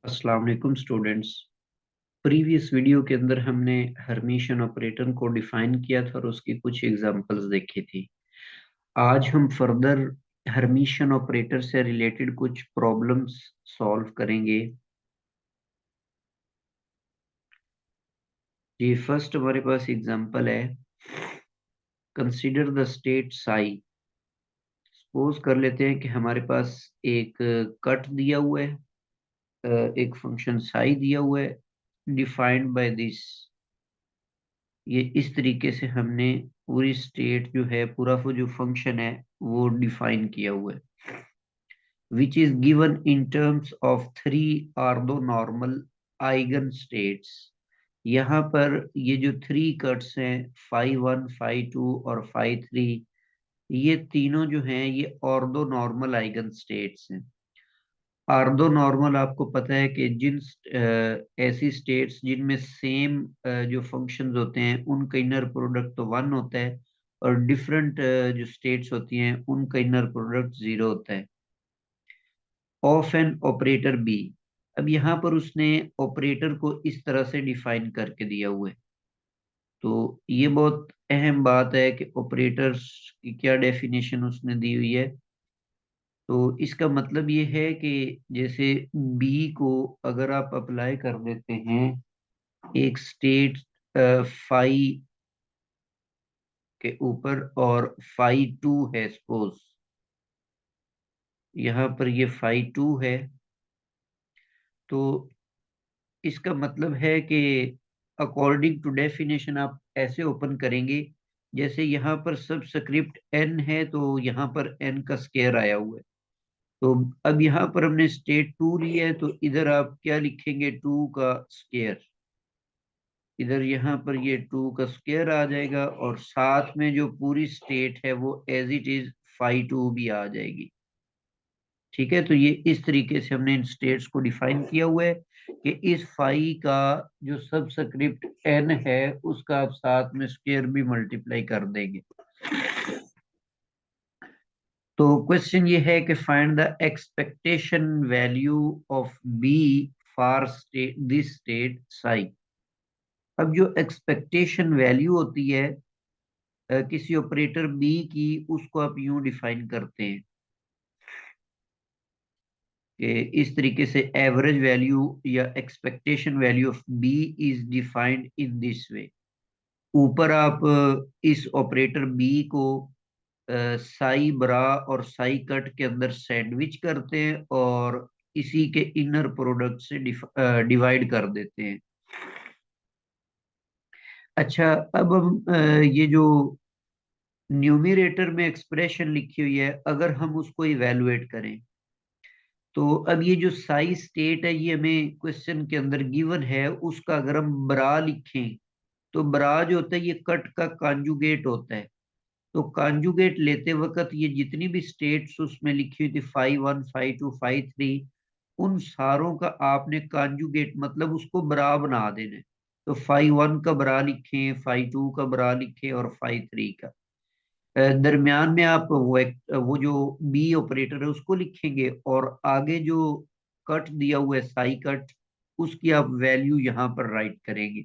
अस्सलाम वालेकुम students. Previous video के अंदर हमने हर्मिशियन ऑपरेटर को डिफाइन किया था और उसकी कुछ एग्जांपल्स देखी थी। आज हम फर्दर हर्मिशियन ऑपरेटर से रिलेटेड कुछ प्रॉब्लम्स सॉल्व करेंगे। ये फर्स्ट हमारे पास एग्जांपल है, consider the state Sai. Suppose कर लेते हैं कि हमारे पास एक कट दिया हुआ है, एक फंक्शन साई दिया हुआ है, डिफाइंड बाय दिस। ये इस तरीके से हमने पूरी स्टेट जो है, पूरा वो जो फंक्शन है वो डिफाइन किया हुआ है, which is given in terms of three orthonormal eigen states. यहाँ पर ये जो थ्री कट्स हैं, फाई वन, फाई टू और फाई थ्री, ये तीनों जो हैं ये ऑर्थोनॉर्मल आइगन स्टेट्स हैं। आर्थो नॉर्मल आपको पता है कि जिन ऐसी स्टेट्स जिनमें सेम जो फंक्शंस होते हैं उनका इनर प्रोडक्ट तो वन होता है, और डिफरेंट जो स्टेट्स होती हैं उनका इनर प्रोडक्ट जीरो होता है। Of an operator B. अब यहाँ पर उसने ऑपरेटर को इस तरह से डिफाइन करके दिया हुआ है, तो ये बहुत अहम बात है कि ऑपरेटर्स की क्या डेफिनेशन उसने दी हुई है। तो इसका मतलब ये है कि जैसे बी को अगर आप अप्लाई कर देते हैं एक स्टेट फाई के ऊपर, और फाई टू है सपोज, यहाँ पर ये फाई टू है, तो इसका मतलब है कि अकॉर्डिंग टू डेफिनेशन आप ऐसे ओपन करेंगे, जैसे यहाँ पर सबस्क्रिप्ट एन है तो यहाँ पर एन का स्केयर आया हुआ है। तो अब यहाँ पर हमने स्टेट टू लिया है, तो इधर आप क्या लिखेंगे, टू का स्केयर। इधर यहाँ पर ये टू का स्केयर आ जाएगा, और साथ में जो पूरी स्टेट है वो as it is phi two भी आ जाएगी। ठीक है, तो ये इस तरीके से हमने इन स्टेट्स को डिफाइन किया हुआ है कि इस फाई का जो सबस्क्रिप्ट एन है उसका आप साथ में स्केयर भी मल्टीप्लाई कर देंगे। तो क्वेश्चन ये है कि find the expectation value of B for state this state psi. अब जो एक्सपेक्टेशन वैल्यू होती है किसी ऑपरेटर बी की, उसको आप यूं डिफाइन करते हैं कि इस तरीके से एवरेज वैल्यू या expectation value of B is defined in this way. ऊपर आप इस ऑपरेटर बी को साई ब्रा और साई कट के अंदर सैंडविच करते हैं और इसी के इनर प्रोडक्ट से डिवाइड कर देते हैं। अच्छा, अब हम ये जो न्यूमरेटर में एक्सप्रेशन लिखी हुई है अगर हम उसको इवेलुएट करें, तो अब ये जो साई स्टेट है ये हमें क्वेश्चन के अंदर गिवन है, उसका अगर हम ब्रा लिखें तो ब्रा जो होता है ये कट का कॉन्जुगेट होता है। तो कॉन्जुगेट लेते वक्त ये जितनी भी स्टेट्स उसमें लिखी हुई थी, phi one, phi two, phi three, उन सारों का आपने कॉन्जुगेट मतलब उसको बरा बना देना है। तो फाई वन का बरा लिखें, फाई टू का बरा लिखें और फाई थ्री का। दरमियान में आप वो जो बी ऑपरेटर है उसको लिखेंगे, और आगे जो कट दिया हुआ है साई कट, उसकी आप वैल्यू यहाँ पर राइट करेंगे।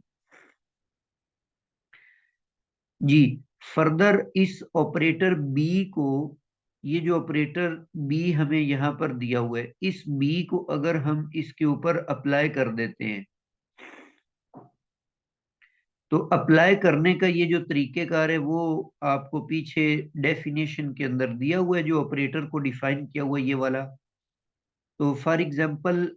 जी, फर्दर इस ऑपरेटर बी को, ये जो ऑपरेटर बी हमें यहाँ पर दिया हुआ है, इस बी को अगर हम इसके ऊपर अप्लाई कर देते हैं, तो अप्लाई करने का ये जो तरीकेकार है वो आपको पीछे डेफिनेशन के अंदर दिया हुआ है, जो ऑपरेटर को डिफाइन किया हुआ है ये वाला। तो फॉर एग्जांपल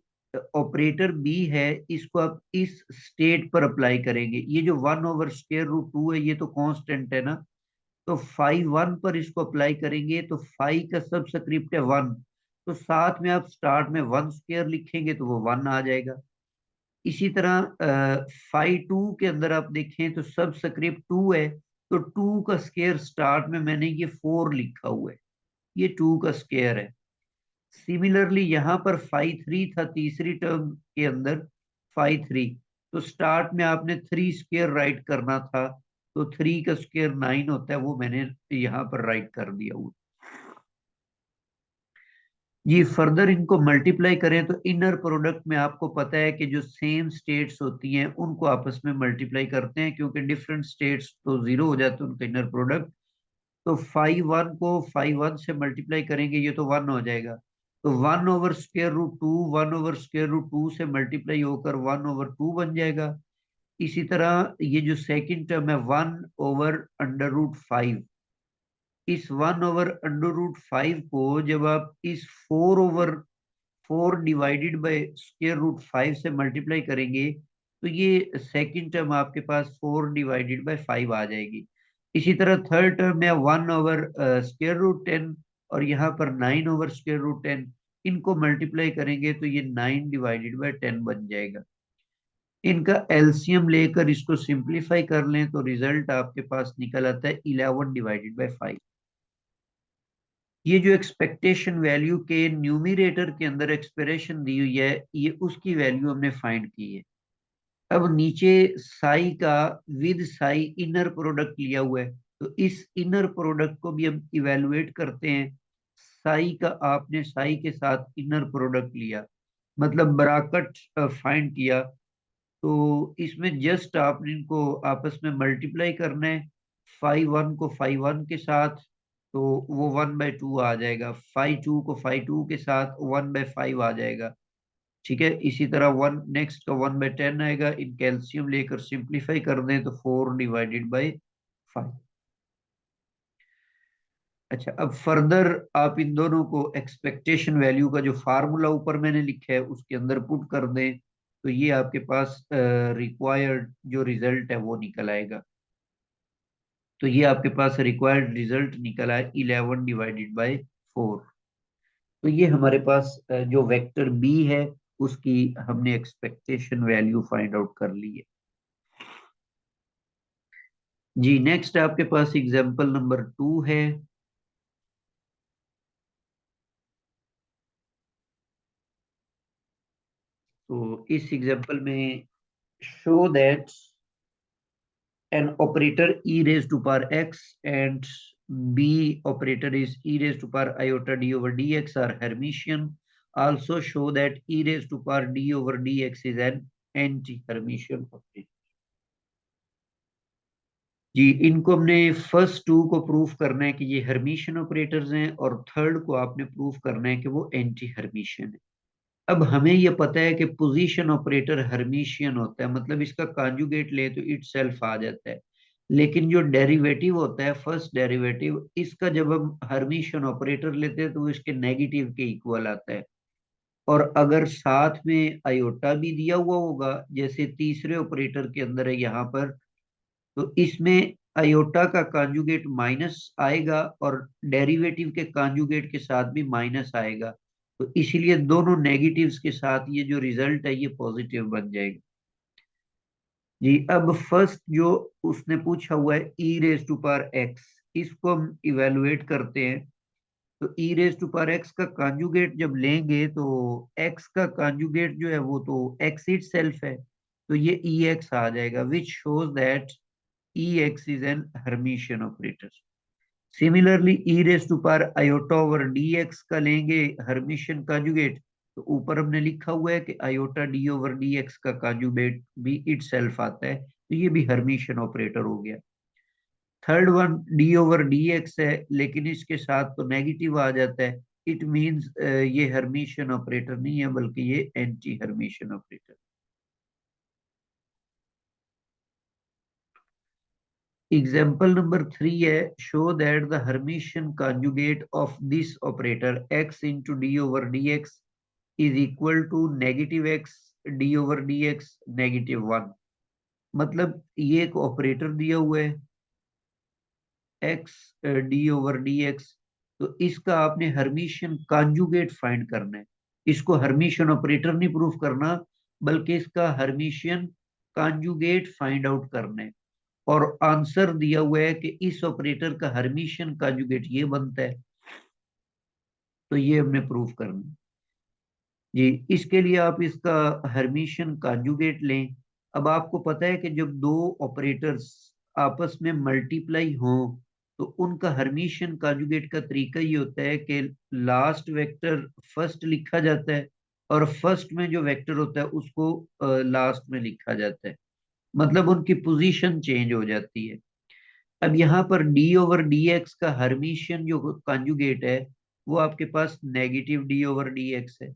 ऑपरेटर बी है, इसको आप इस स्टेट पर अप्लाई करेंगे। ये जो one over square root two है ये तो कांस्टेंट है ना, तो फाई वन पर इसको अप्लाई करेंगे, तो फाई का सब स्क्रिप्ट है वन, तो साथ में आप स्टार्ट में वन स्क्वायर लिखेंगे तो वो वन आ जाएगा। इसी तरह फाई टू के अंदर आप देखें तो सब स्क्रिप्ट टू है, तो टू का स्क्वायर स्टार्ट में मैंने ये फोर लिखा हुआ है, ये टू का स्क्वायर है। सिमिलरली यहाँ पर फाई थ्री था तीसरी टर्म के अंदर, फाई थ्री, तो स्टार्ट में आपने थ्री स्क्वायर राइट करना था, तो थ्री का स्क्वायर नाइन होता है, वो मैंने यहाँ पर राइट कर दिया हुआ। जी फर्दर इनको मल्टीप्लाई करें तो इनर प्रोडक्ट में आपको पता है कि जो सेम स्टेट्स होती हैं उनको आपस में मल्टीप्लाई करते हैं, क्योंकि डिफरेंट स्टेट्स तो जीरो हो जाते हैं उनका इनर प्रोडक्ट। तो 5 1 को 5 1 से मल्टीप्लाई करेंगे, ये तो 1 हो जाएगा। तो 1/√2 1/√2 से मल्टीप्लाई होकर 1/2 बन जाएगा। इसी तरह ये जो सेकंड टर्म है 1/√5, इस 1/√5 को जब आप इस 4/4 डिवाइडेड बाय √5 से मल्टीप्लाई करेंगे तो ये सेकंड टर्म आपके पास 4/5 आ जाएगी। इसी तरह थर्ड टर्म में 1/√10 और यहाँ पर 9/√10, इनको मल्टीप्लाई करेंगे तो ये 9/10 बन जाएगा। इनका एलसीएम लेकर इसको सिंप्लीफाई कर लें तो रिजल्ट आपके पास निकल आता है 11/5। ये जो एक्सपेक्टेशन वैल्यू के न्यूमरेटर के अंदर एक्सप्रेशन दी हुई है, ये उसकी वैल्यू हमने फाइंड की है। अब नीचे साई का विद साई इनर प्रोडक्ट लिया हुआ है, तो इस इनर प्रोडक्ट को भी हम इवेलुएट करते हैं। साई का आपने साई के साथ इनर प्रोडक्ट लिया, मतलब ब्रैकेट फाइंड किया, तो इसमें जस्ट आपने इनको आपस में मल्टीप्लाई करना है। 5 1 को 5 1 के साथ तो वो 1/2 आ जाएगा, 5 2 को 5 2 के साथ 1/5 आ जाएगा। ठीक है, इसी तरह वन नेक्स्ट का 1/10 आएगा। इन कैल्शियम लेकर सिंप्लीफाई कर दें तो 4/5। अच्छा, अब फर्दर आप इन दोनों को एक्सपेक्टेशन वैल्यू का जो फार्मूला ऊपर मैंने लिखा है उसके अंदर पुट कर दें तो ये आपके पास रिक्वायर्ड जो रिजल्ट है वो निकल आएगा। तो ये आपके पास रिक्वायर्ड रिजल्ट निकला है 11/4। तो ये हमारे पास जो वेक्टर बी है उसकी हमने एक्सपेक्टेशन वैल्यू फाइंड आउट कर ली है। जी नेक्स्ट आपके पास एग्जांपल नंबर 2 है। तो इस एग्जांपल में show that an operator e raised to power x and b operator is e raised to power iota d over dx are Hermitian. Also show that e raised to power d over dx is an anti-Hermitian operator. जी इनको हमने first to को proof करना है कि ये Hermitian operators हैं, और third को आपने प्रूफ करना है कि वो एंटी हर्मिशियन है। अब हमें ये पता है कि पोजीशन ऑपरेटर हर्मिशियन होता है, मतलब इसका कॉन्जुगेट ले तो इट सेल्फ आ जाता है। लेकिन जो डेरिवेटिव होता है फर्स्ट डेरिवेटिव, इसका जब हम हर्मिशियन ऑपरेटर लेते हैं तो वो इसके नेगेटिव के इक्वल आता है। और अगर साथ में आयोटा भी दिया हुआ होगा जैसे तीसरे ऑपरेटर के अंदर है यहाँ पर, तो इसमें आयोटा का कॉन्जुगेट माइनस आएगा और डेरिवेटिव के कॉन्जुगेट के साथ भी माइनस आएगा। तो इसीलिए दोनों नेगेटिव्स के साथ ये जो रिजल्ट है ये पॉजिटिव बन जाएगा। जी अब फर्स्ट जो उसने पूछा हुआ है e raise to power x, इसको हम इवेलुएट करते हैं। तो e raise to power x का कॉन्जुगेट जब लेंगे तो एक्स का कॉन्जुगेट जो है वो तो एक्स इट सेल्फ है, तो ये ई एक्स आ जाएगा, which shows that Ex is an Hermitian operator. Similarly, e raised to power iota over dx का लेंगे हर्मिशियन कॉन्जुगेट, तो ऊपर हमने लिखा हुआ है कि iota d over dx का कॉन्जुगेट भी इट सेल्फ आता है, तो ये भी हर्मिशियन ऑपरेटर हो गया। Third one d over dx है, लेकिन इसके साथ तो नेगेटिव आ जाता है, इट मींस ये हर्मिशियन ऑपरेटर नहीं है बल्कि ये anti Hermitian operator. Example number 3 है, show that the Hermitian conjugate of this operator x into D over D X is equal to negative X D over D X -1। मतलब ये एक operator दिया हुआ है x D over D X, तो इसका आपने हर्मिशियन कॉन्जुगेट फाइंड करना है। इसको हर्मिशियन ऑपरेटर नहीं प्रूफ करना बल्कि इसका हर्मिशियन कॉन्जुगेट फाइंड आउट करना है। और आंसर दिया हुआ है कि इस ऑपरेटर का हर्मिशियन कॉन्जुगेट ये बनता है, तो ये हमने प्रूफ करना है। जी इसके लिए आप इसका हर्मिशियन कॉन्जुगेट लें। अब आपको पता है कि जब दो ऑपरेटर्स आपस में मल्टीप्लाई हों तो उनका हर्मिशियन कॉन्जुगेट का तरीका ये होता है कि लास्ट वेक्टर फर्स्ट लिखा जाता है और फर्स्ट में जो वेक्टर होता है उसको लास्ट में लिखा जाता है, मतलब उनकी पोजीशन चेंज हो जाती है। अब यहाँ पर डी ओवर डी एक्स का हर्मिशियन जो कॉन्जुगेट है वो आपके पास negative d over D x है,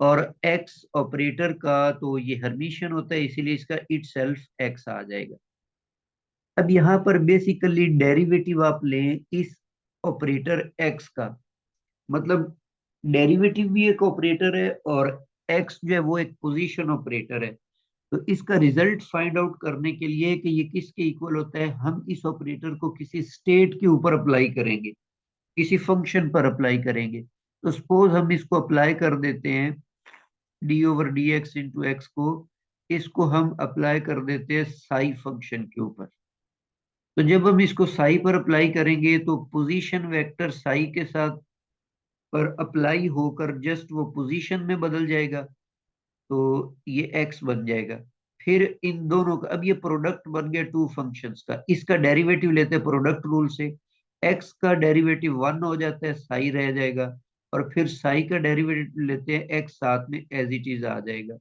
और एक्स ऑपरेटर का तो ये हर्मिशियन होता है, इसीलिए इसका इट सेल्फ एक्स आ जाएगा। अब यहाँ पर बेसिकली डेरिवेटिव आप लें इस ऑपरेटर एक्स का, मतलब डेरिवेटिव भी एक ऑपरेटर है और एक्स जो है वो एक पोजीशन ऑपरेटर है। तो इसका रिजल्ट फाइंड आउट करने के लिए कि ये किसके इक्वल होता है, हम इस ऑपरेटर को किसी स्टेट के ऊपर अप्लाई करेंगे, किसी फंक्शन पर अप्लाई करेंगे। तो सपोज हम इसको अप्लाई कर देते हैं D over D x into x को, इसको हम अप्लाई कर देते हैं साई फंक्शन के ऊपर। तो जब हम इसको साई पर अप्लाई करेंगे तो पोजीशन वेक्टर साई के साथ पर अप्लाई होकर जस्ट वो पोजीशन में बदल जाएगा, तो ये एक्स बन जाएगा। फिर इन दोनों का अब ये प्रोडक्ट बन गया टू फंक्शंस का, इसका डेरिवेटिव लेते हैं प्रोडक्ट रूल से, एक्स का डेरिवेटिव वन हो जाता है, साई रह जाएगा, और फिर साई का डेरिवेटिव लेते हैं एक्स साथ में एज इट इज आ जाएगा।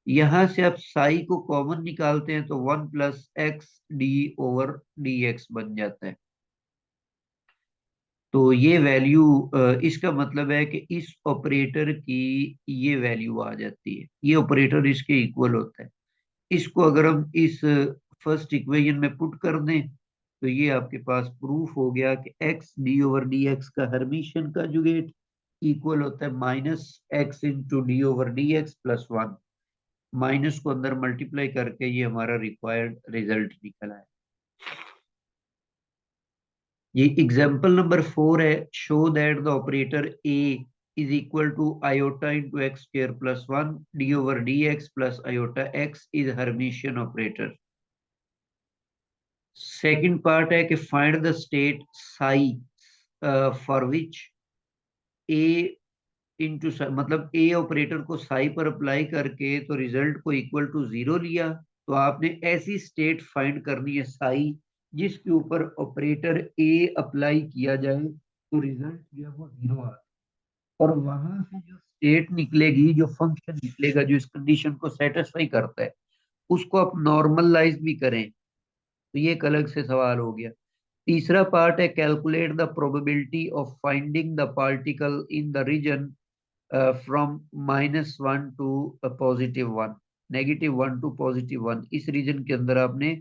यहां से आप साई को कॉमन निकालते हैं तो one plus x D over D x बन जाता है। तो ये वैल्यू, इसका मतलब है कि इस ऑपरेटर की ये वैल्यू आ जाती है, ये ऑपरेटर इसके इक्वल होता है। इसको अगर हम इस फर्स्ट इक्वेशन में पुट कर दें तो ये आपके पास प्रूफ हो गया कि x D over D x का हर्मिशियन कंजुगेट इक्वल होता है minus x into D over D X plus one. Minus को अंदर मल्टीप्लाई करके ये हमारा रिक्वायर्ड रिजल्ट निकला है। ये एग्जाम्पल नंबर 4 है, show that the operator A is equal to iota into X square plus one D over D X plus iota X is Hermitian operator. Second part है कि find the state psi for which A into, मतलब A operator को साई पर apply करके तो result को equal to zero लिया, तो आपने ऐसी स्टेट फाइंड करनी है साई जिसके ऊपर ऑपरेटर ए अप्लाई किया जाए तो रिजल्ट जो है वो जीरो आ, और वहां से जो स्टेट निकलेगी, जो फंक्शन निकलेगा जो इस कंडीशन को सेटिस्फाई करता है, उसको आप नॉर्मलाइज भी करें, तो ये एक अलग से सवाल हो गया। तीसरा पार्ट है calculate the probability of finding the particle in the region from -1 to +1, -1 to +1, इस रीजन के अंदर आपने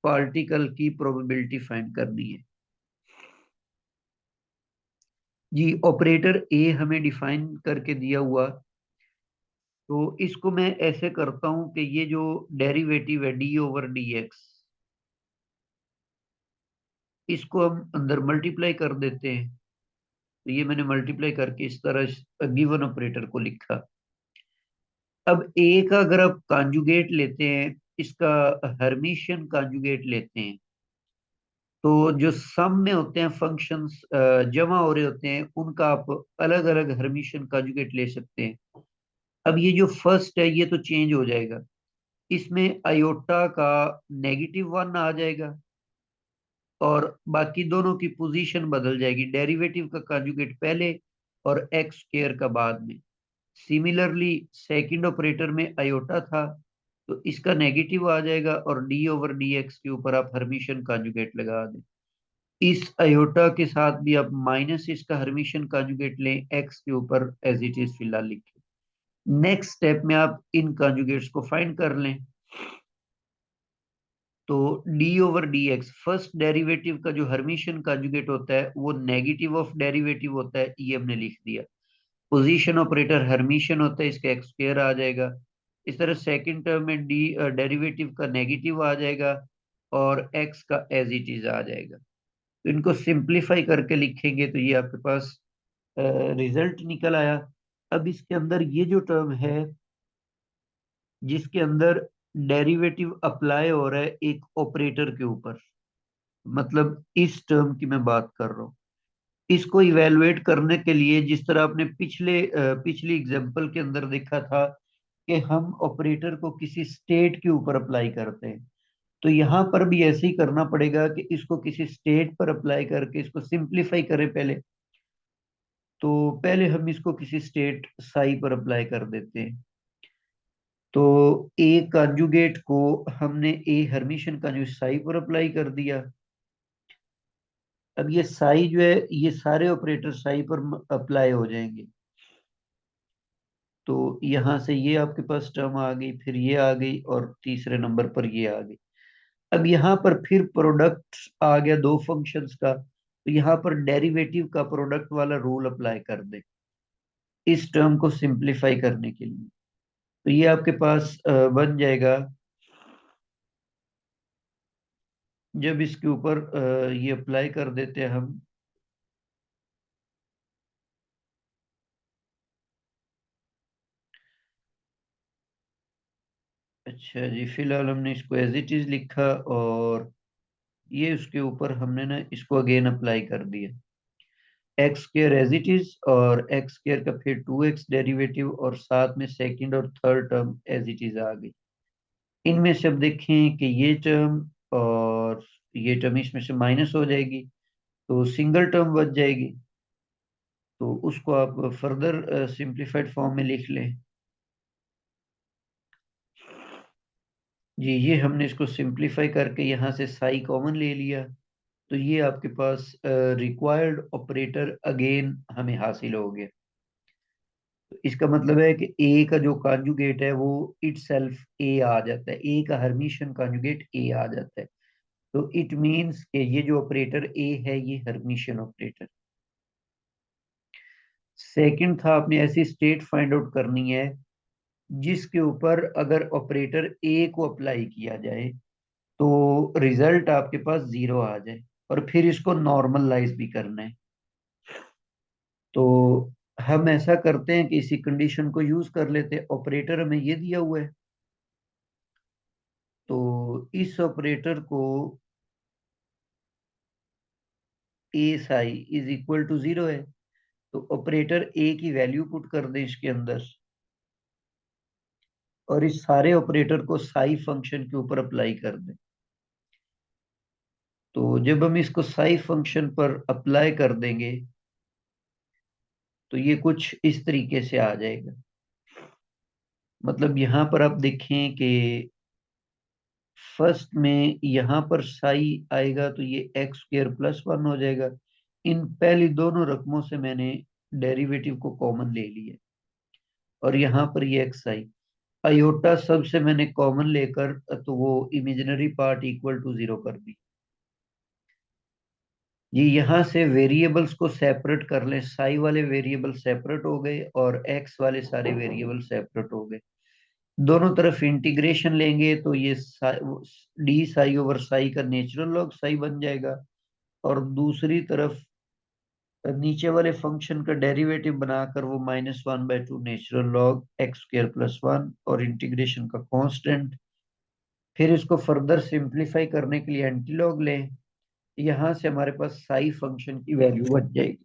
पार्टिकल की प्रोबेबिलिटी फाइंड करनी है। जी ऑपरेटर ए हमें डिफाइन करके दिया हुआ, तो इसको मैं ऐसे करता हूं कि ये जो डेरिवेटिव है डी ओवर डी एक्स, इसको हम अंदर मल्टीप्लाई कर देते हैं। तो ये मैंने मल्टीप्लाई करके इस तरह गिवन ऑपरेटर को लिखा। अब ए का अगर आप कॉन्जुगेट लेते हैं, इसका हर्मिशियन कॉन्जुगेट लेते हैं, तो जो सम में होते हैं फंक्शंस जमा हो रहे होते हैं उनका आप अलग अलग हर्मिशियन कॉन्जुगेट ले सकते हैं। अब ये जो फर्स्ट है ये तो चेंज हो जाएगा, इसमें आयोटा का -1 आ जाएगा और बाकी दोनों की पोजीशन बदल जाएगी, डेरिवेटिव का कॉन्जुगेट पहले और एक्स स्क्वायर का बाद में। सिमिलरली सेकंड ऑपरेटर में आयोटा था तो इसका नेगेटिव आ जाएगा और डी ओवर डी एक्स के ऊपर आप हर्मिशियन कॉन्जुगेट लगा दें। इस आयोटा के साथ भी आप माइनस इसका हर्मिशियन कॉन्जुगेट लें, एक्स के ऊपर एज इट इज फिलहाल लिखें। नेक्स्ट स्टेप में आप इन कॉन्जुगेट्स को फाइंड कर लें। तो D over D x first derivative का जो हर्मिशियन कॉन्जुगेट होता है वो नेगेटिव ऑफ डेरिवेटिव होता है, ये हमने लिख दिया। पोजीशन ऑपरेटर हर्मिशियन होता है, इसका एक्स स्क्वायर आ जाएगा। इस तरह सेकंड टर्म में डी डेरिवेटिव का नेगेटिव आ जाएगा और एक्स का एज इट इज आ जाएगा। तो इनको सिंप्लीफाई करके लिखेंगे तो ये आपके पास रिजल्ट निकल आया। अब इसके अंदर ये जो टर्म है जिसके अंदर डेरिवेटिव अप्लाई हो रहा है एक ऑपरेटर के ऊपर, मतलब इस टर्म की मैं बात कर रहा हूँ, इसको इवेलुएट करने के लिए जिस तरह आपने पिछली एग्जांपल के अंदर देखा था कि हम ऑपरेटर को किसी स्टेट के ऊपर अप्लाई करते हैं, तो यहाँ पर भी ऐसे ही करना पड़ेगा कि इसको किसी स्टेट पर अप्लाई करके इसको सिंप्लीफाई करें पहले। तो पहले हम इसको किसी स्टेट साई पर अप्लाई कर देते हैं। तो ए कंजुगेट को हमने ए हर्मिशन कंजुगेट साई पर अप्लाई कर दिया। अब ये साई जो है ये सारे ऑपरेटर साई पर अप्लाई हो जाएंगे। तो यहां से ये आपके पास टर्म आ गई, फिर ये आ गई, और तीसरे नंबर पर ये आ गई। अब यहाँ पर फिर प्रोडक्ट आ गया दो फंक्शंस का, तो यहाँ पर डेरिवेटिव का प्रोडक्ट वाला रूल अप्लाई कर दे इस टर्म को सिंप्लीफाई करने के लिए। तो ये आपके पास बन जाएगा। जब इसके ऊपर ये अप्लाई कर देते हैं हम, अच्छा जी, फिलहाल हमने इसको एज इट इज लिखा, और ये उसके ऊपर हमने ना इसको अगेन अप्लाई कर दिया। X square as it is, और एक्स स्क्र का फिर 2x डेरिवेटिव, और साथ में सेकंड और third term as it is आ गई। इनमें से अब देखें कि ये टर्म और ये टर्म इसमें से माइनस हो जाएगी, तो सिंगल टर्म बच जाएगी। तो उसको आप फर्दर सिंप्लीफाइड फॉर्म में लिख लें। जी, ये हमने इसको सिंप्लीफाई करके यहाँ से साई कॉमन ले लिया। तो ये आपके पास रिक्वायर्ड ऑपरेटर अगेन हमें हासिल हो गया। तो इसका मतलब है कि ए का जो कॉन्जुगेट है वो इट सेल्फ ए आ जाता है, ए का हर्मिशन कॉन्जुगेट ए आ जाता है। तो इट मीन्स कि ये जो ऑपरेटर ए है ये हर्मिशन ऑपरेटर। सेकंड था, आपने ऐसी स्टेट फाइंड आउट करनी है जिसके ऊपर अगर ऑपरेटर ए को अप्लाई किया जाए तो रिजल्ट आपके पास जीरो आ जाए, और फिर इसको नॉर्मलाइज भी करना है। तो हम ऐसा करते हैं कि इसी कंडीशन को यूज कर लेते हैं। ऑपरेटर हमें ये दिया हुआ है, तो इस ऑपरेटर को A psi is equal to zero है, तो ऑपरेटर ए की वैल्यू पुट कर दें इसके अंदर, और इस सारे ऑपरेटर को साई फंक्शन के ऊपर अप्लाई कर दें। तो जब हम इसको साई फंक्शन पर अप्लाई कर देंगे तो ये कुछ इस तरीके से आ जाएगा। मतलब यहाँ पर आप देखें कि फर्स्ट में यहाँ पर साई आएगा तो ये एक्स स्क्र प्लस वन हो जाएगा। इन पहली दोनों रकमों से मैंने डेरिवेटिव को कॉमन ले लिया, और यहाँ पर ये एक्स आई आयोटा सब से मैंने कॉमन लेकर तो वो imaginary part equal to zero कर दी। ये यहाँ से वेरिएबल्स को सेपरेट कर लें, साई वाले वेरिएबल सेपरेट हो गए और एक्स वाले सारे वेरिएबल सेपरेट हो गए। दोनों तरफ इंटीग्रेशन लेंगे तो ये डी साई ओवर साई का नेचुरल लॉग साई बन जाएगा, और दूसरी तरफ नीचे वाले फंक्शन का डेरिवेटिव बनाकर वो -1/2 natural log x square plus one, और इंटीग्रेशन का कांस्टेंट। फिर इसको फर्दर सिंप्लीफाई करने के लिए एंटी लॉग लें, यहाँ से हमारे पास साई फंक्शन की वैल्यू बच जाएगी।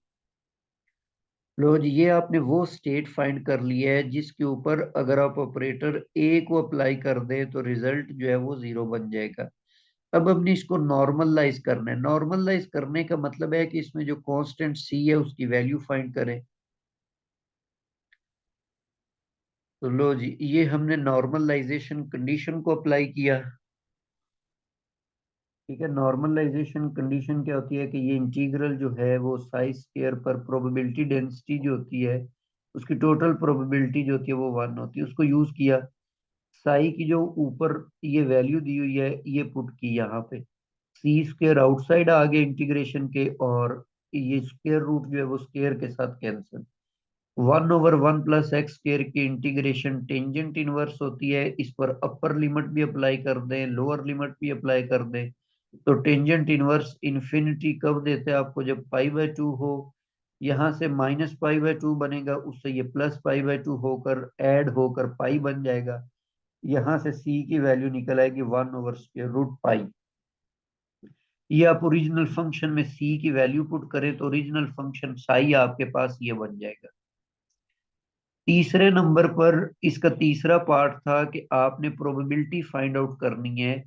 लो जी, ये आपने वो स्टेट फाइंड कर लिया है जिसके ऊपर अगर आप ऑपरेटर ए को अप्लाई कर दें तो रिजल्ट जो है वो जीरो बन जाएगा। अब हमने इसको नॉर्मलाइज करना है। नॉर्मलाइज करने का मतलब है कि इसमें जो कांस्टेंट सी है उसकी वैल्यू फाइंड करें। तो लो जी, ये हमने नॉर्मलाइजेशन कंडीशन को अप्लाई किया। ठीक है, नॉर्मलाइजेशन कंडीशन क्या होती है कि ये इंटीग्रल जो है वो साई स्क्वायर पर प्रोबेबिलिटी डेंसिटी जो होती है उसकी टोटल प्रोबेबिलिटी जो होती है वो वन होती है, उसको यूज किया। साई की जो ऊपर ये वैल्यू दी हुई है ये पुट की यहाँ पे। सी स्क्वायर आउटसाइड आ गया इंटीग्रेशन के, और ये स्क्वायर रूट जो है वो स्क्वायर के साथ कैंसिल। 1/1 प्लस एक्स स्क्वायर की इंटीग्रेशन टेंजेंट इनवर्स होती है, इस पर अपर लिमिट भी अप्लाई कर दें, लोअर लिमिट भी अप्लाई कर दें। तो टेंजेंट इनवर्स इन्फिनिटी कब देते हैं आपको, जब पाई/2 हो। यहाँ से -पाई/2 बनेगा, उससे ये +पाई/2 होकर ऐड होकर पाई बन जाएगा। यहाँ से सी की वैल्यू निकल आएगी 1/√पाई। ये आप ओरिजिनल फंक्शन में सी की वैल्यू पुट करें तो ओरिजिनल फंक्शन साई आपके पास ये बन जाएगा। तीसरे नंबर पर इसका तीसरा पार्ट था कि आपने प्रोबेबिलिटी फाइंड आउट करनी है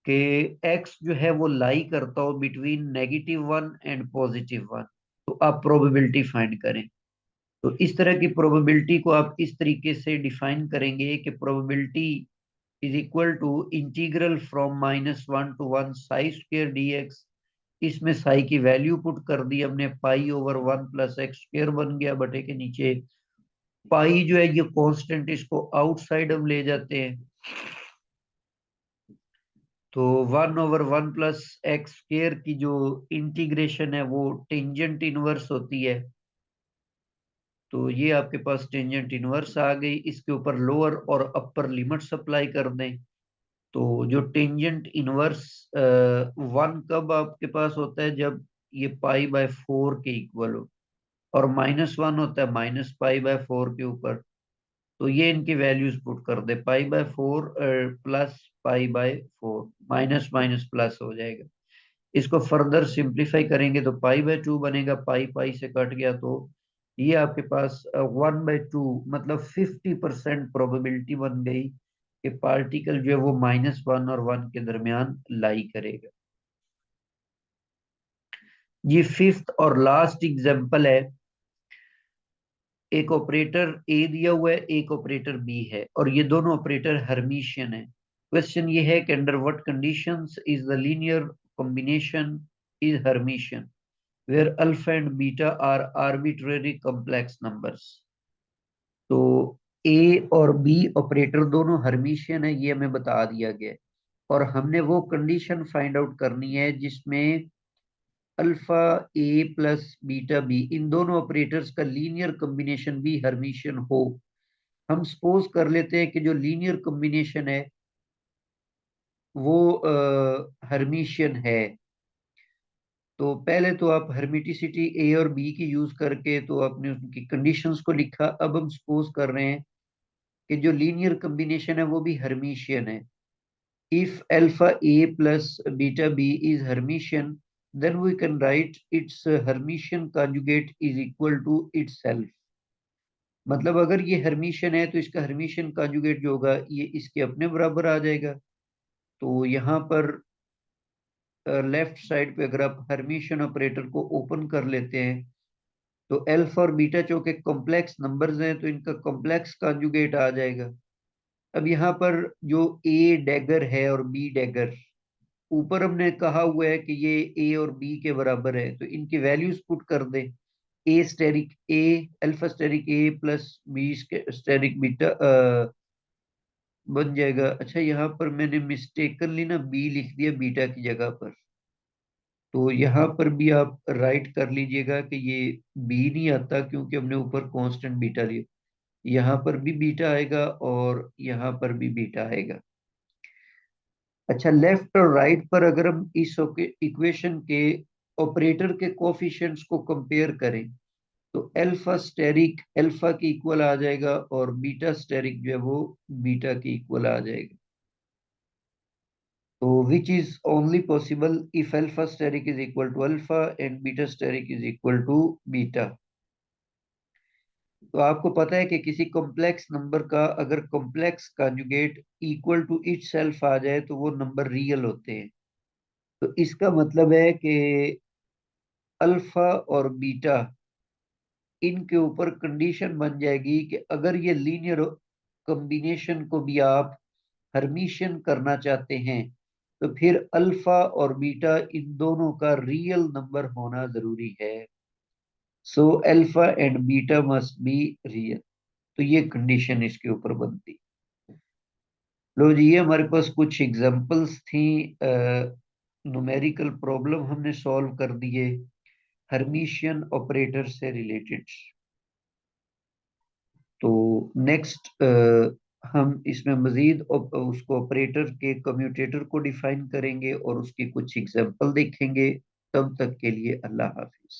कि एक्स जो है वो लाई करता हो बिटवीन -1 एंड +1, तो आप प्रोबेबिलिटी फाइंड करें। तो इस तरह की प्रोबेबिलिटी को आप इस तरीके से डिफाइन करेंगे कि probability is equal to integral from -1 to 1 psi square dx। इसमें साई की वैल्यू पुट कर दी हमने, पाई/1 + x स्क्वेयर बन गया बटे के नीचे। पाई जो है ये कांस्टेंट, इसको आउटसाइड हम ले जाते हैं, तो 1/1 + x स्क्वेयर की जो इंटीग्रेशन है वो टेंजेंट इनवर्स होती है। तो ये आपके पास टेंजेंट इनवर्स आ गई, इसके ऊपर लोअर और अपर लिमिट्स अप्लाई कर दें। तो जो टेंजेंट इनवर्स 1 कब आपके पास होता है, जब ये पाई/4 के इक्वल हो, और -1 होता है -पाई/4 के ऊपर। तो ये इनकी वैल्यूज पुट कर दे, पाई/4 प्लस पाई/4, माइनस माइनस प्लस हो जाएगा। इसको फर्दर सिंप्लीफाई करेंगे तो पाई/2 बनेगा, पाई पाई से कट गया, तो ये आपके पास 1/2 मतलब 50% प्रोबेबिलिटी बन गई कि पार्टिकल जो है वो -1 और 1 के दरमियान लाई करेगा। ये फिफ्थ और लास्ट एग्जांपल है। एक ऑपरेटर ए दिया हुआ है, एक ऑपरेटर बी है, और ये दोनों ऑपरेटर हर्मिशियन है। क्वेश्चन ये है कि under what conditions is the linear combination is Hermitian where alpha and beta are arbitrary complex numbers. तो ए और बी ऑपरेटर दोनों हर्मिशियन है, ये हमें बता दिया गया है, और हमने वो कंडीशन फाइंड आउट करनी है जिसमें alpha A plus beta B, इन दोनों ऑपरेटर्स का लीनियर कॉम्बिनेशन भी हर्मिशियन हो। हम सपोज कर लेते हैं कि जो लीनियर कॉम्बिनेशन है वो हर्मिशियन है। तो पहले तो आप हर्मिटिसिटी ए और बी की यूज करके तो आपने उनकी कंडीशंस को लिखा। अब हम सपोज कर रहे हैं कि जो लीनियर कॉम्बिनेशन है वो भी हर्मिशियन है। If alpha A plus beta B is Hermitian, then we can write its Hermitian conjugate is equal to itself। मतलब अगर ये हर्मिशियन है तो इसका हर्मिशियन कॉन्जुगेट जो होगा ये इसके अपने बराबर आ जाएगा। तो यहाँ पर लेफ्ट साइड पे अगर आप हर्मिशियन ऑपरेटर को ओपन कर लेते हैं तो अल्फा और बीटा चूंकि कॉम्प्लेक्स नंबर्स हैं तो इनका कॉम्प्लेक्स कॉन्जुगेट आ जाएगा। अब यहाँ पर जो ए डैगर है और बी डैगर, ऊपर हमने कहा हुआ है कि ये ए और बी के बराबर है, तो इनकी वैल्यूज पुट कर दें। ए स्टेरिक ए, अल्फा स्टेरिक ए प्लस बी स्टेरिक बीटा बन जाएगा। अच्छा, यहाँ पर मैंने मिस्टेकनली ना बी लिख दिया बीटा की जगह पर, तो यहाँ पर भी आप राइट कर लीजिएगा कि ये बी नहीं आता क्योंकि हमने ऊपर कांस्टेंट बीटा लिया। यहाँ पर भी बीटा आएगा और यहाँ पर भी बीटा आएगा। अच्छा, लेफ्ट और राइट पर अगर हम इस इक्वेशन के ऑपरेटर के कोफिशिएंट्स को कंपेयर करें तो अल्फा स्टेरिक अल्फा की इक्वल आ जाएगा और बीटा स्टेरिक जो है वो बीटा की इक्वल आ जाएगा। तो which is only possible if alpha asterisk is equal to alpha and beta asterisk is equal to beta. तो आपको पता है कि किसी कॉम्प्लेक्स नंबर का अगर complex conjugate equal to itself आ जाए तो वो नंबर रियल होते हैं। तो इसका मतलब है कि अल्फा और बीटा, इनके ऊपर कंडीशन बन जाएगी कि अगर ये लीनियर कॉम्बिनेशन को भी आप हर्मिशियन करना चाहते हैं तो फिर अल्फा और बीटा इन दोनों का रियल नंबर होना जरूरी है। So alpha and beta must be real. तो ये कंडीशन इसके ऊपर बनती। लो जी, ये हमारे पास कुछ एग्जांपल्स थी, न्यूमेरिकल प्रॉब्लम हमने सॉल्व कर दिए हर्मिशियन ऑपरेटर से रिलेटेड। तो नेक्स्ट हम इसमें मजीद उसको ऑपरेटर के कम्यूटेटर को डिफाइन करेंगे और उसकी कुछ एग्जांपल देखेंगे। तब तक के लिए अल्लाह हाफिज।